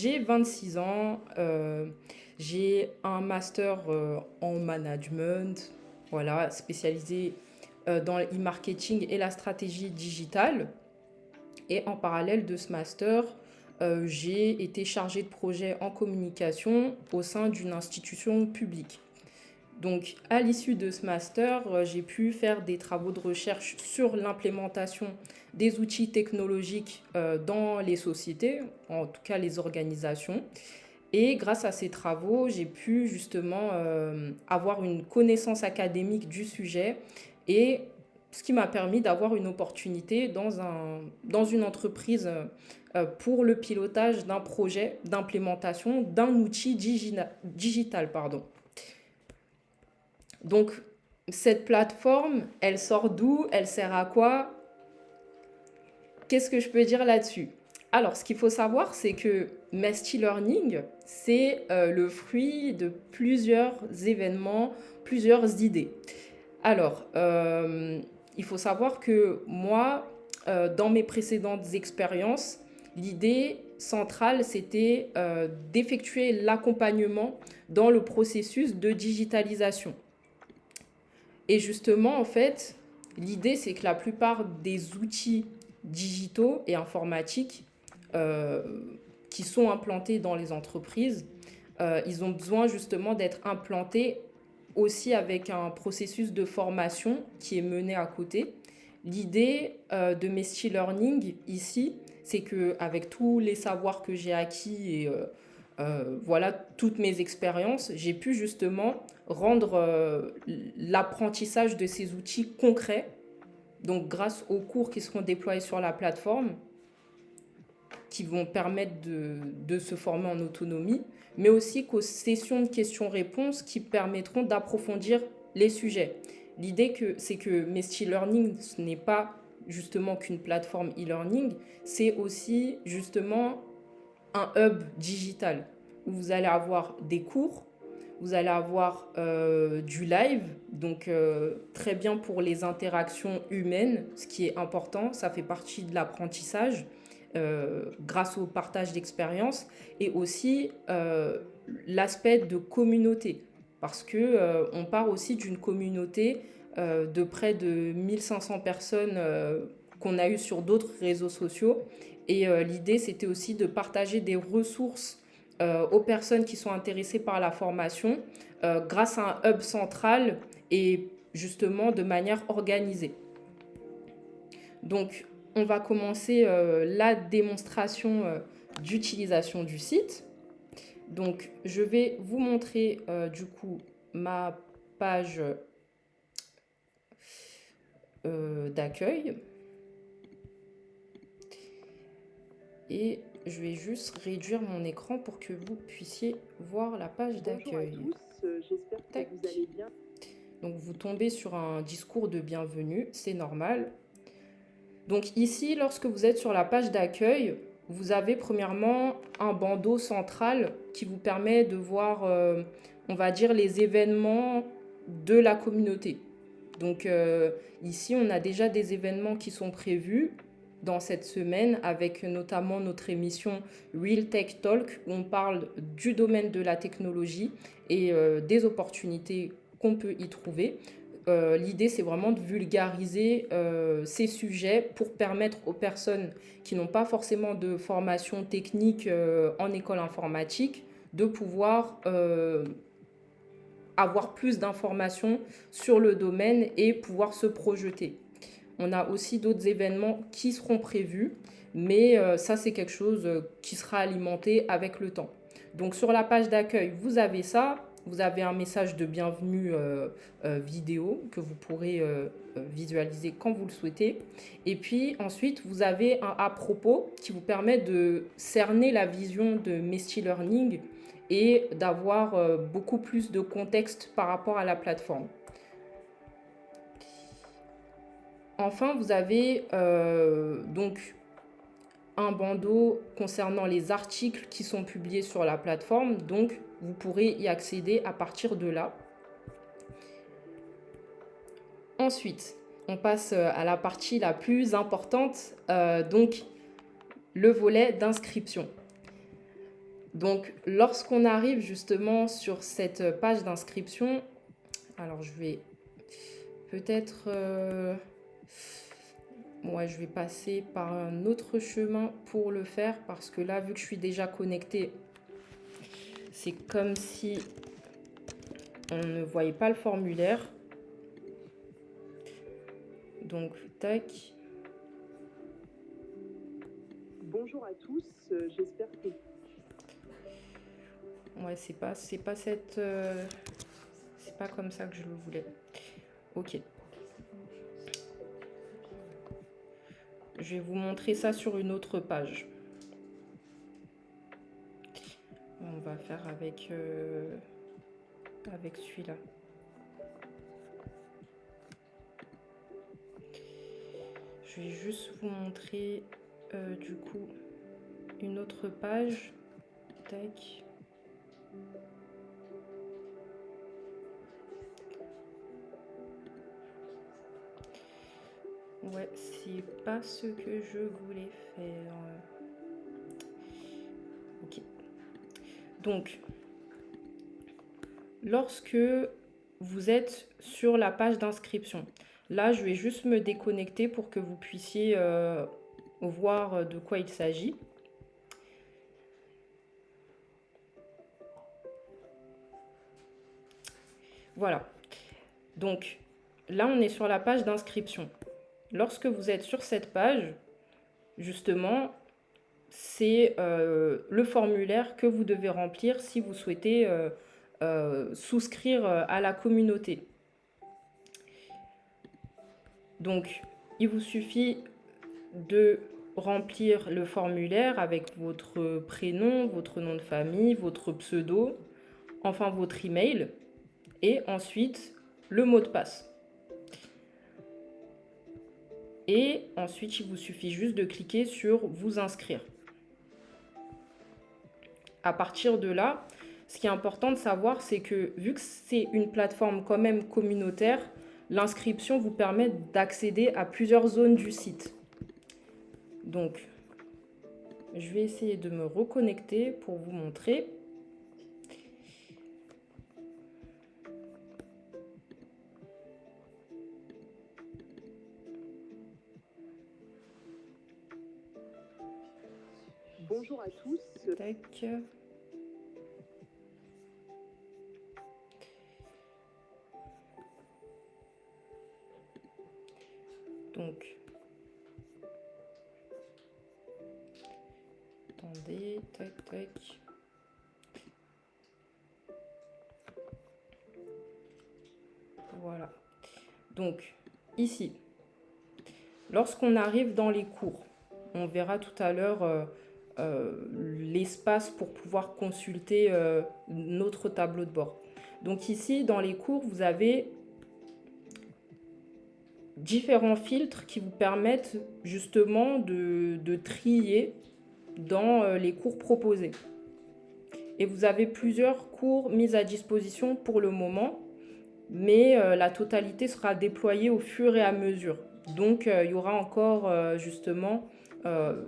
j'ai 26 ans, j'ai un master en management, voilà, spécialisé dans l'e-marketing et la stratégie digitale. Et en parallèle de ce master, j'ai été chargée de projet en communication au sein d'une institution publique. Donc, à l'issue de ce master, j'ai pu faire des travaux de recherche sur l'implémentation des outils technologiques dans les sociétés, en tout cas les organisations. Et grâce à ces travaux, j'ai pu justement avoir une connaissance académique du sujet et ce qui m'a permis d'avoir une opportunité dans une entreprise pour le pilotage d'un projet d'implémentation d'un outil digital. Pardon. Donc, cette plateforme, elle sort d'où? Elle sert à quoi? Qu'est-ce que je peux dire là-dessus? Alors, ce qu'il faut savoir, c'est que Mesty Learning, c'est le fruit de plusieurs événements, plusieurs idées. Alors, il faut savoir que moi, dans mes précédentes expériences, l'idée centrale, c'était d'effectuer l'accompagnement dans le processus de digitalisation. Et justement, en fait, l'idée, c'est que la plupart des outils digitaux et informatiques euh, qui sont implantés dans les entreprises, ils ont besoin justement d'être implantés aussi avec un processus de formation qui est mené à côté. L'idée de Mesty Learning ici, c'est qu'avec tous les savoirs que j'ai acquis et voilà toutes mes expériences, j'ai pu justement rendre l'apprentissage de ces outils concrets, donc grâce aux cours qui seront déployés sur la plateforme, qui vont permettre de se former en autonomie, mais aussi qu'aux sessions de questions-réponses qui permettront d'approfondir les sujets. L'idée c'est que Mesty Learning, ce n'est pas justement qu'une plateforme e-learning, c'est aussi justement un hub digital où vous allez avoir des cours, vous allez avoir du live, donc très bien pour les interactions humaines, ce qui est important, ça fait partie de l'apprentissage grâce au partage d'expériences et aussi l'aspect de communauté, parce que on part aussi d'une communauté de près de 1500 personnes qu'on a eues sur d'autres réseaux sociaux. Et l'idée, c'était aussi de partager des ressources aux personnes qui sont intéressées par la formation grâce à un hub central et justement de manière organisée. Donc, on va commencer la démonstration d'utilisation du site. Donc, je vais vous montrer du coup ma page d'accueil. Et je vais juste réduire mon écran pour que vous puissiez voir la page d'accueil. Bonjour à tous, j'espère que vous allez bien. Donc vous tombez sur un discours de bienvenue, c'est normal. Donc ici, lorsque vous êtes sur la page d'accueil, vous avez premièrement un bandeau central qui vous permet de voir, on va dire, les événements de la communauté. Donc ici, on a déjà des événements qui sont prévus dans cette semaine avec notamment notre émission Real Tech Talk où on parle du domaine de la technologie et des opportunités qu'on peut y trouver. L'idée, c'est vraiment de vulgariser ces sujets pour permettre aux personnes qui n'ont pas forcément de formation technique en école informatique de pouvoir avoir plus d'informations sur le domaine et pouvoir se projeter. On a aussi d'autres événements qui seront prévus, mais ça, c'est quelque chose qui sera alimenté avec le temps. Donc, sur la page d'accueil, vous avez ça. Vous avez un message de bienvenue vidéo que vous pourrez visualiser quand vous le souhaitez. Et puis, ensuite, vous avez un à propos qui vous permet de cerner la vision de Mesty Learning et d'avoir beaucoup plus de contexte par rapport à la plateforme. Enfin, vous avez donc un bandeau concernant les articles qui sont publiés sur la plateforme. Donc, vous pourrez y accéder à partir de là. Ensuite, on passe à la partie la plus importante, donc le volet d'inscription. Donc, lorsqu'on arrive justement sur cette page d'inscription, alors je vais peut-être... ouais, je vais passer par un autre chemin pour le faire parce que là, vu que je suis déjà connectée, c'est comme si on ne voyait pas le formulaire. Donc, tac. Bonjour à tous, j'espère que... Ouais, c'est pas cette... c'est pas comme ça que je le voulais. Ok. Je vais vous montrer ça sur une autre page. On va faire avec celui-là. Je vais juste vous montrer du coup une autre page. Tac. Ouais, c'est pas ce que je voulais faire. Ok. Donc, lorsque vous êtes sur la page d'inscription, là, je vais juste me déconnecter pour que vous puissiez voir de quoi il s'agit. Voilà. Donc, là, on est sur la page d'inscription. Lorsque vous êtes sur cette page, justement, c'est le formulaire que vous devez remplir si vous souhaitez souscrire à la communauté. Donc, il vous suffit de remplir le formulaire avec votre prénom, votre nom de famille, votre pseudo, enfin votre email, et ensuite le mot de passe. Et ensuite, il vous suffit juste de cliquer sur « Vous inscrire ». À partir de là, ce qui est important de savoir, c'est que vu que c'est une plateforme quand même communautaire, l'inscription vous permet d'accéder à plusieurs zones du site. Donc, je vais essayer de me reconnecter pour vous montrer. Bonjour à tous. Tac. Donc, attendez, tac, tac. Voilà. Donc, ici, lorsqu'on arrive dans les cours, on verra tout à l'heure l'espace pour pouvoir consulter notre tableau de bord. Donc ici, dans les cours, vous avez différents filtres qui vous permettent justement de trier dans les cours proposés. Et vous avez plusieurs cours mis à disposition pour le moment, mais la totalité sera déployée au fur et à mesure. Donc, il y aura encore justement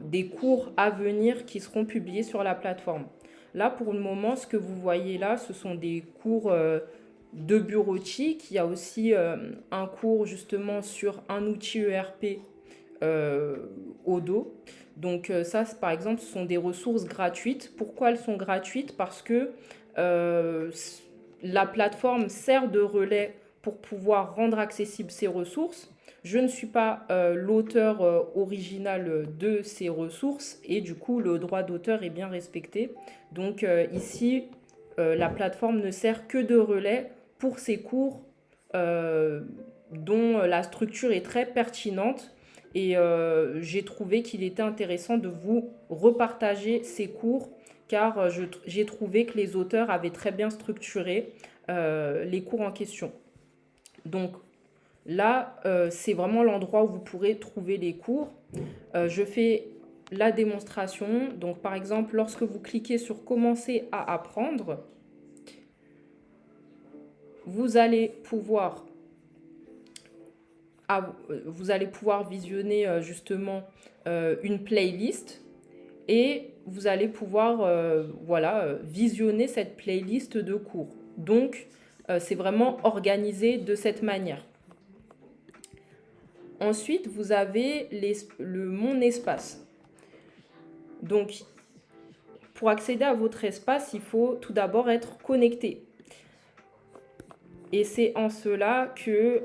des cours à venir qui seront publiés sur la plateforme. Là, pour le moment, ce que vous voyez là, ce sont des cours de bureautique. Il y a aussi un cours justement sur un outil ERP Odoo. Donc ça, par exemple, ce sont des ressources gratuites. Pourquoi elles sont gratuites? Parce que la plateforme sert de relais pour pouvoir rendre accessibles ces ressources. Je ne suis pas l'auteur original de ces ressources et du coup, le droit d'auteur est bien respecté. Donc ici, la plateforme ne sert que de relais pour ces cours dont la structure est très pertinente. Et j'ai trouvé qu'il était intéressant de vous repartager ces cours car j'ai trouvé que les auteurs avaient très bien structuré les cours en question. Donc là, c'est vraiment l'endroit où vous pourrez trouver les cours. Je fais la démonstration. Donc par exemple, lorsque vous cliquez sur « Commencer à apprendre », vous allez pouvoir visionner justement une playlist et vous allez pouvoir visionner cette playlist de cours. Donc, c'est vraiment organisé de cette manière. Ensuite, vous avez mon espace. Donc, pour accéder à votre espace, il faut tout d'abord être connecté. Et c'est en cela que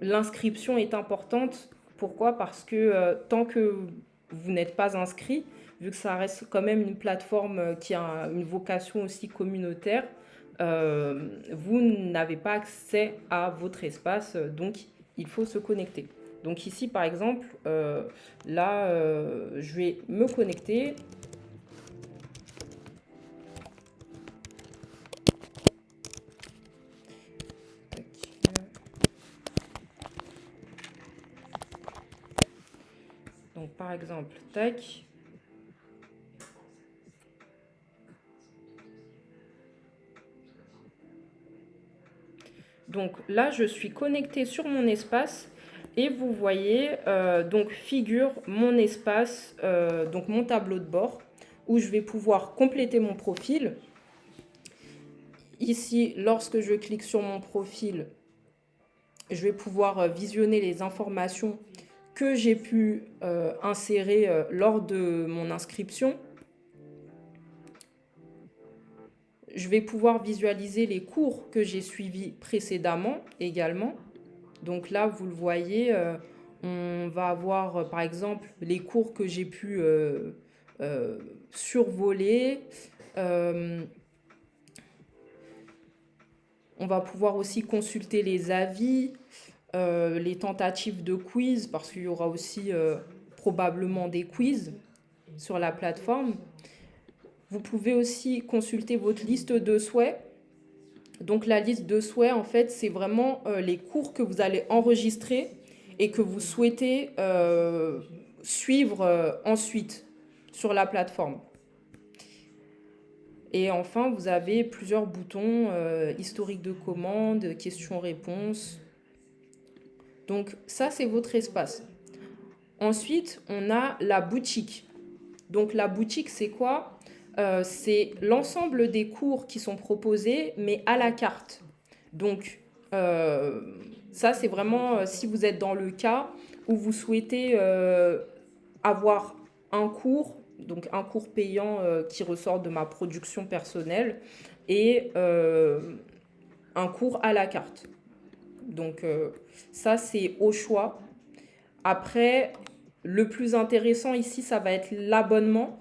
l'inscription est importante. Pourquoi? Parce que tant que vous n'êtes pas inscrit, vu que ça reste quand même une plateforme qui a une vocation aussi communautaire, vous n'avez pas accès à votre espace, donc il faut se connecter. Donc ici, par exemple, je vais me connecter. Donc par exemple, tac. Donc là, je suis connectée sur mon espace et vous voyez, donc figure mon espace, donc mon tableau de bord où je vais pouvoir compléter mon profil. Ici, lorsque je clique sur mon profil, je vais pouvoir visionner les informations que j'ai pu insérer lors de mon inscription. Je vais pouvoir visualiser les cours que j'ai suivis précédemment également. Donc là, vous le voyez, on va avoir par exemple les cours que j'ai pu survoler. On va pouvoir aussi consulter les avis, les tentatives de quiz, parce qu'il y aura aussi probablement des quiz sur la plateforme. Vous pouvez aussi consulter votre liste de souhaits. Donc la liste de souhaits, en fait, c'est vraiment les cours que vous allez enregistrer et que vous souhaitez suivre ensuite sur la plateforme. Et enfin, vous avez plusieurs boutons, historique de commande, questions-réponses. Donc ça, c'est votre espace. Ensuite, on a la boutique. Donc la boutique, c'est quoi? C'est l'ensemble des cours qui sont proposés, mais à la carte. Donc ça, c'est vraiment si vous êtes dans le cas où vous souhaitez avoir un cours, donc un cours payant qui ressort de ma production personnelle et un cours à la carte. Donc ça, c'est au choix. Après, le plus intéressant ici, ça va être l'abonnement.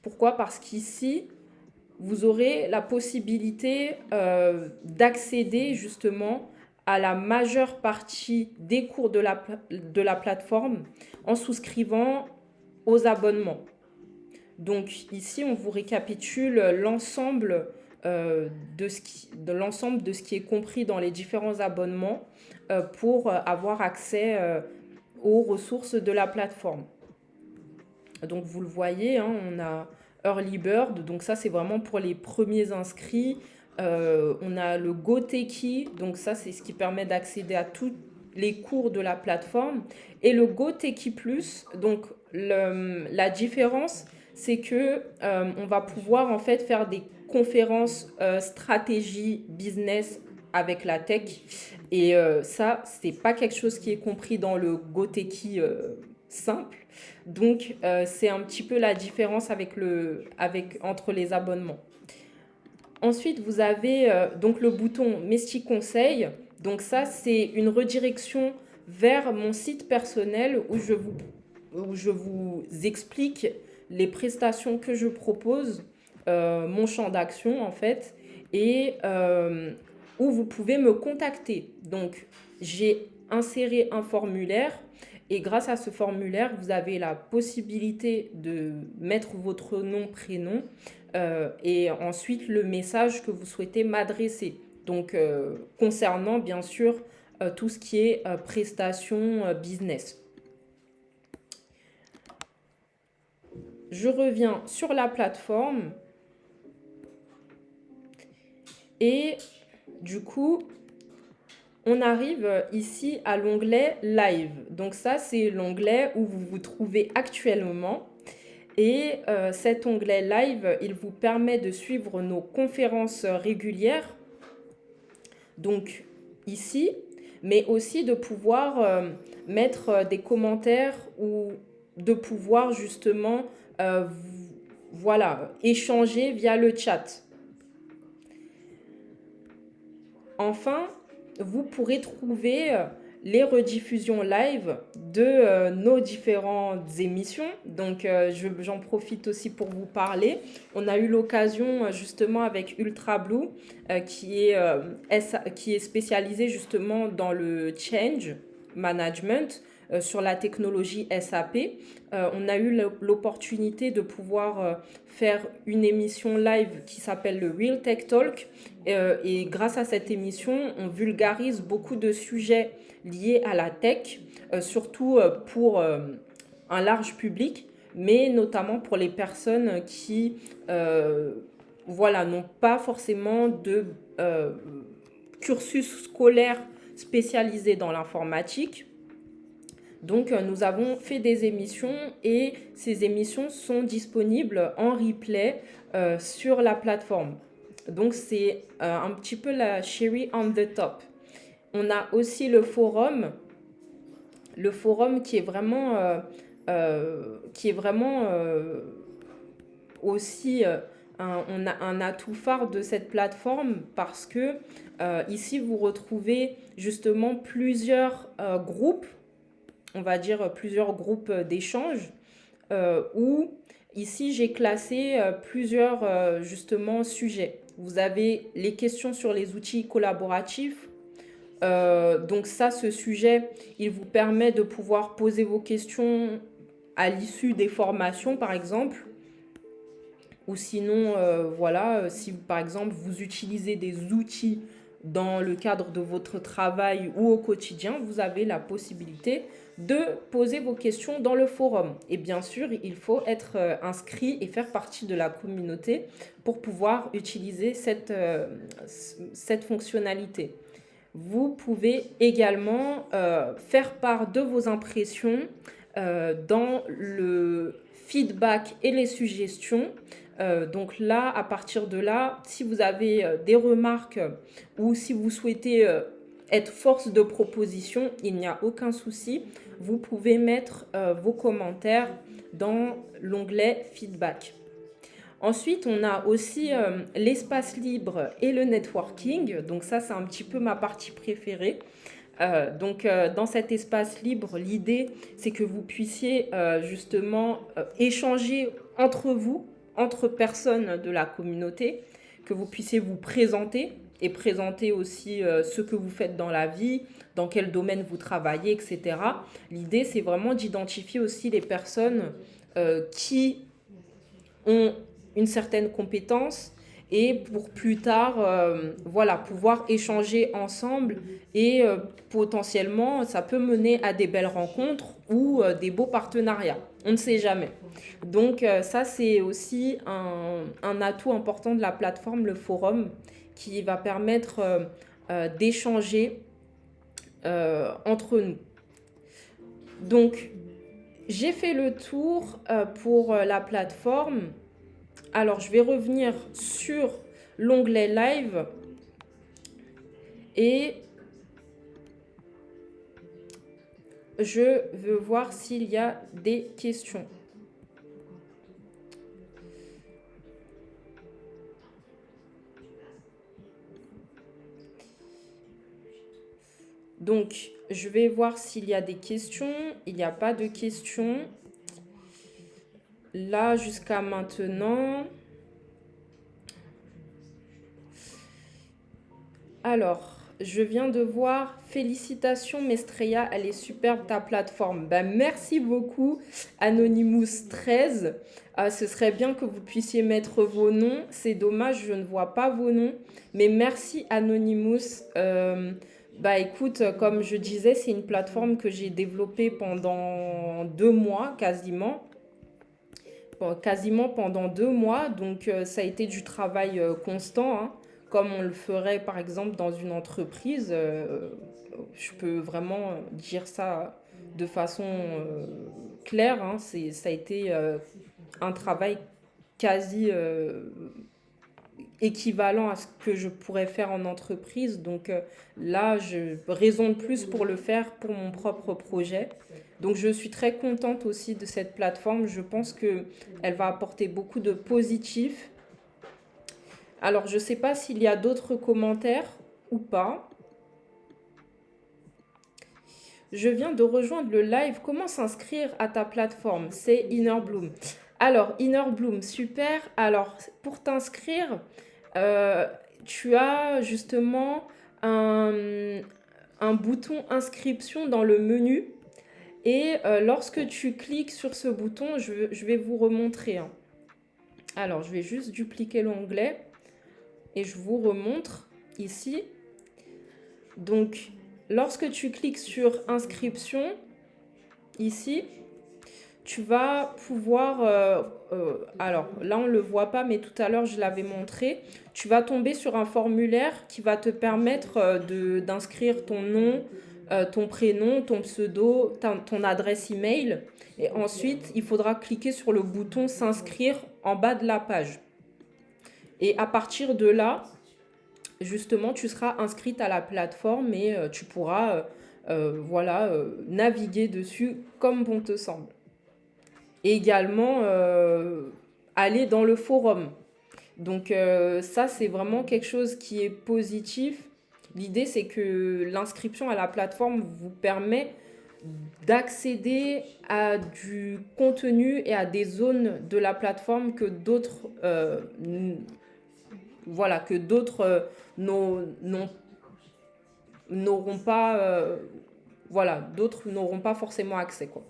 Pourquoi? Parce qu'ici, vous aurez la possibilité d'accéder justement à la majeure partie des cours de la plateforme en souscrivant aux abonnements. Donc ici, on vous récapitule l'ensemble de ce qui est compris dans les différents abonnements pour avoir accès aux ressources de la plateforme. Donc vous le voyez, hein, on a Early Bird, donc ça c'est vraiment pour les premiers inscrits. On a le GoTechie, donc ça c'est ce qui permet d'accéder à tous les cours de la plateforme. Et le GoTechie Plus, donc la différence c'est que on va pouvoir en fait faire des conférences stratégie business avec la tech. Et ça, c'est pas quelque chose qui est compris dans le GoTechie simple. Donc, c'est un petit peu la différence entre les abonnements. Ensuite, vous avez donc le bouton Mesty Conseil. Donc ça, c'est une redirection vers mon site personnel où je vous explique les prestations que je propose, mon champ d'action en fait, et où vous pouvez me contacter. Donc, j'ai inséré un formulaire. Et grâce à ce formulaire, vous avez la possibilité de mettre votre nom, prénom et ensuite le message que vous souhaitez m'adresser. Donc, concernant bien sûr tout ce qui est prestations business. Je reviens sur la plateforme et du coup, on arrive ici à l'onglet Live. Donc ça, c'est l'onglet où vous vous trouvez actuellement. Et cet onglet Live, il vous permet de suivre nos conférences régulières, donc ici, mais aussi de pouvoir mettre des commentaires ou de pouvoir justement voilà, échanger via le chat. Enfin, vous pourrez trouver les rediffusions live de nos différentes émissions. Donc, j'en profite aussi pour vous parler. On a eu l'occasion justement avec Ultra Blue, qui est spécialisé justement dans le change management sur la technologie SAP. On a eu l'opportunité de pouvoir faire une émission live qui s'appelle le Real Tech Talk. Et grâce à cette émission, on vulgarise beaucoup de sujets liés à la tech, surtout pour un large public, mais notamment pour les personnes qui voilà, n'ont pas forcément de cursus scolaire spécialisé dans l'informatique. Donc, nous avons fait des émissions et ces émissions sont disponibles en replay sur la plateforme. Donc, c'est un petit peu la cherry on the top. On a aussi le forum qui est vraiment, aussi un atout phare de cette plateforme parce que ici, vous retrouvez justement plusieurs groupes, on va dire plusieurs groupes d'échange où ici j'ai classé plusieurs justement sujets. Vous avez les questions sur les outils collaboratifs. Donc ça, ce sujet, il vous permet de pouvoir poser vos questions à l'issue des formations, par exemple. Ou sinon, voilà, si par exemple vous utilisez des outils dans le cadre de votre travail ou au quotidien, vous avez la possibilité de poser vos questions dans le forum. Et bien sûr, il faut être inscrit et faire partie de la communauté pour pouvoir utiliser cette fonctionnalité. Vous pouvez également faire part de vos impressions dans le feedback et les suggestions. Donc là, à partir de là, si vous avez des remarques ou si vous souhaitez être force de proposition, il n'y a aucun souci. Vous pouvez mettre vos commentaires dans l'onglet feedback. Ensuite, on a aussi l'espace libre et le networking. Donc ça, c'est un petit peu ma partie préférée. Donc, dans cet espace libre, l'idée, c'est que vous puissiez justement échanger entre vous, entre personnes de la communauté, que vous puissiez vous présenter et présenter aussi ce que vous faites dans la vie, dans quel domaine vous travaillez, etc. L'idée, c'est vraiment d'identifier aussi les personnes qui ont une certaine compétence et pour plus tard, voilà, pouvoir échanger ensemble et potentiellement, ça peut mener à des belles rencontres ou des beaux partenariats. On ne sait jamais. Donc ça, c'est aussi un atout important de la plateforme, le forum, qui va permettre d'échanger entre nous. Donc, j'ai fait le tour pour la plateforme. Alors, je vais revenir sur l'onglet Live et je veux voir s'il y a des questions. Donc, je vais voir s'il y a des questions. Il n'y a pas de questions. Là, jusqu'à maintenant. Alors, je viens de voir. Félicitations, Mestreya, elle est superbe ta plateforme. Ben, merci beaucoup, Anonymous13. Ce serait bien que vous puissiez mettre vos noms. C'est dommage, je ne vois pas vos noms. Mais merci, Anonymous. Bah écoute, comme je disais, c'est une plateforme que j'ai développée pendant 2 mois quasiment. Quasiment pendant 2 mois. Donc ça a été du travail constant, hein, comme on le ferait par exemple dans une entreprise. Je peux vraiment dire ça de façon claire, hein. Ça a été un travail quasi équivalent à ce que je pourrais faire en entreprise. Donc là, je raison de plus pour le faire pour mon propre projet. Donc je suis très contente aussi de cette plateforme. Je pense qu'elle va apporter beaucoup de positifs. Alors je ne sais pas s'il y a d'autres commentaires ou pas. Je viens de rejoindre le live. Comment s'inscrire à ta plateforme? C'est Inner Bloom. Alors, Inner Bloom, super. Alors, pour t'inscrire, euh, tu as justement un, un bouton inscription dans le menu. Et lorsque tu cliques sur ce bouton, je vais vous remontrer, hein. Alors, je vais juste dupliquer l'onglet et je vous remontre ici. Donc, lorsque tu cliques sur inscription, ici, tu vas pouvoir, alors là on ne le voit pas, mais tout à l'heure je l'avais montré, tu vas tomber sur un formulaire qui va te permettre d'inscrire ton nom, ton prénom, ton pseudo, ton adresse email. Et ensuite, il faudra cliquer sur le bouton s'inscrire en bas de la page. Et à partir de là, justement, tu seras inscrite à la plateforme et tu pourras voilà, naviguer dessus comme bon te semble. Et également aller dans le forum. Donc ça, c'est vraiment quelque chose qui est positif. L'idée, c'est que l'inscription à la plateforme vous permet d'accéder à du contenu et à des zones de la plateforme que d'autres voilà, que d'autres n'auront pas voilà, d'autres n'auront pas forcément accès, quoi.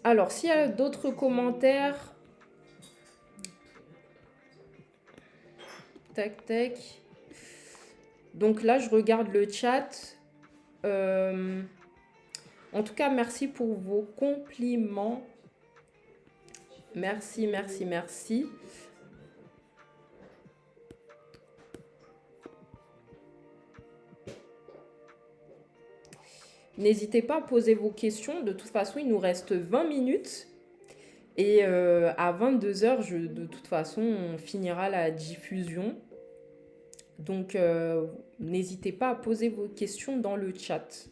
Alors, s'il y a d'autres commentaires, tac, tac. Donc là, je regarde le chat. En tout cas, merci pour vos compliments. Merci, merci, merci. N'hésitez pas à poser vos questions. De toute façon, il nous reste 20 minutes. Et à 22h, de toute façon, on finira la diffusion. Donc, n'hésitez pas à poser vos questions dans le chat.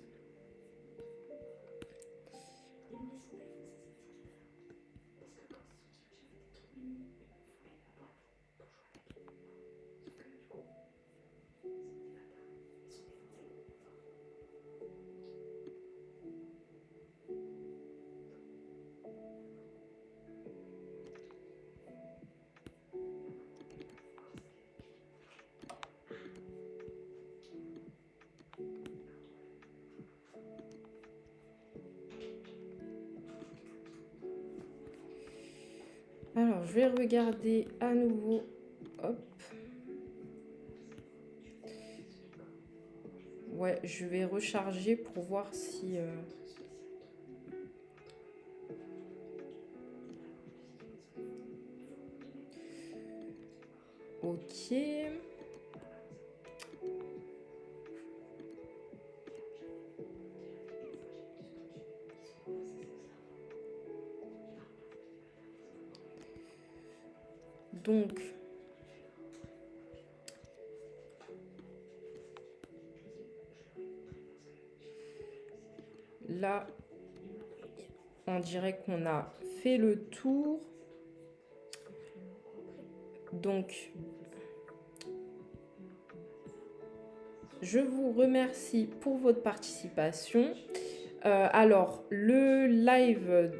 Alors, je vais regarder à nouveau. Hop. Ouais, je vais recharger pour voir si... Ok. Donc, là, on dirait qu'on a fait le tour. Donc, je vous remercie pour votre participation. Alors, le live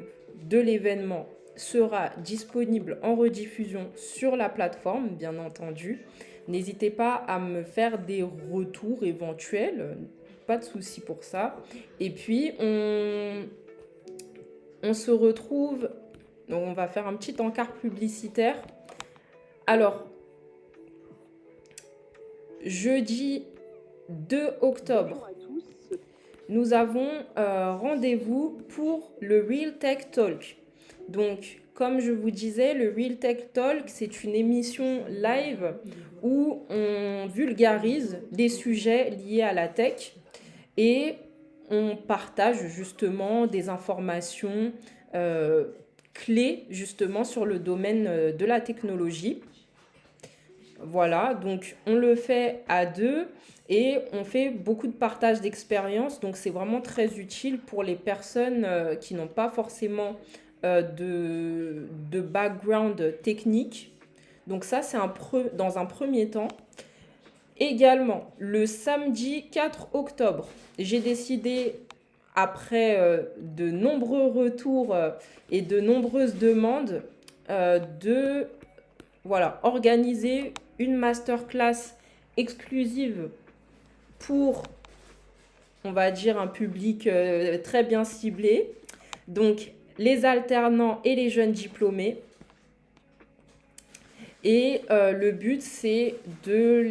de l'événement sera disponible en rediffusion sur la plateforme, bien entendu. N'hésitez pas à me faire des retours éventuels, pas de souci pour ça. Et puis, on se retrouve, donc on va faire un petit encart publicitaire. Alors, jeudi 2 octobre, nous avons rendez-vous pour le Real Tech Talk. Donc, comme je vous disais, le Real Tech Talk, c'est une émission live où on vulgarise des sujets liés à la tech et on partage justement des informations clés justement sur le domaine de la technologie. Voilà, donc on le fait à deux et on fait beaucoup de partage d'expérience. Donc c'est vraiment très utile pour les personnes qui n'ont pas forcément de background technique. Donc ça, c'est dans un premier temps. Également, le samedi 4 octobre, j'ai décidé, après de nombreux retours et de nombreuses demandes, de organiser une masterclass exclusive pour, on va dire, un public très bien ciblé. Donc, les alternants et les jeunes diplômés. Et le but, c'est de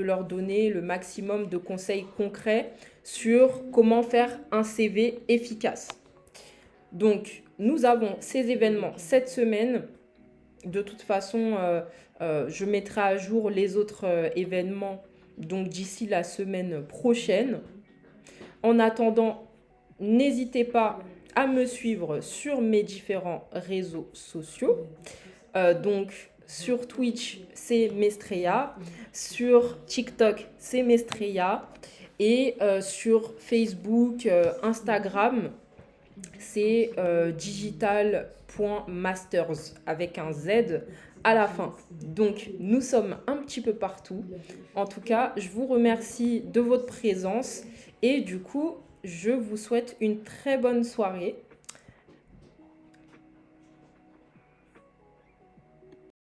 leur donner le maximum de conseils concrets sur comment faire un CV efficace. Donc, nous avons ces événements cette semaine. De toute façon, je mettrai à jour les autres événements donc d'ici la semaine prochaine. En attendant, n'hésitez pas à me suivre sur mes différents réseaux sociaux. Donc, sur Twitch, c'est Mestreya. Sur TikTok, c'est Mestreya. Et sur Facebook, Instagram, c'est digital.masters avec un Z à la fin. Donc, nous sommes un petit peu partout. En tout cas, je vous remercie de votre présence et du coup, je vous souhaite une très bonne soirée.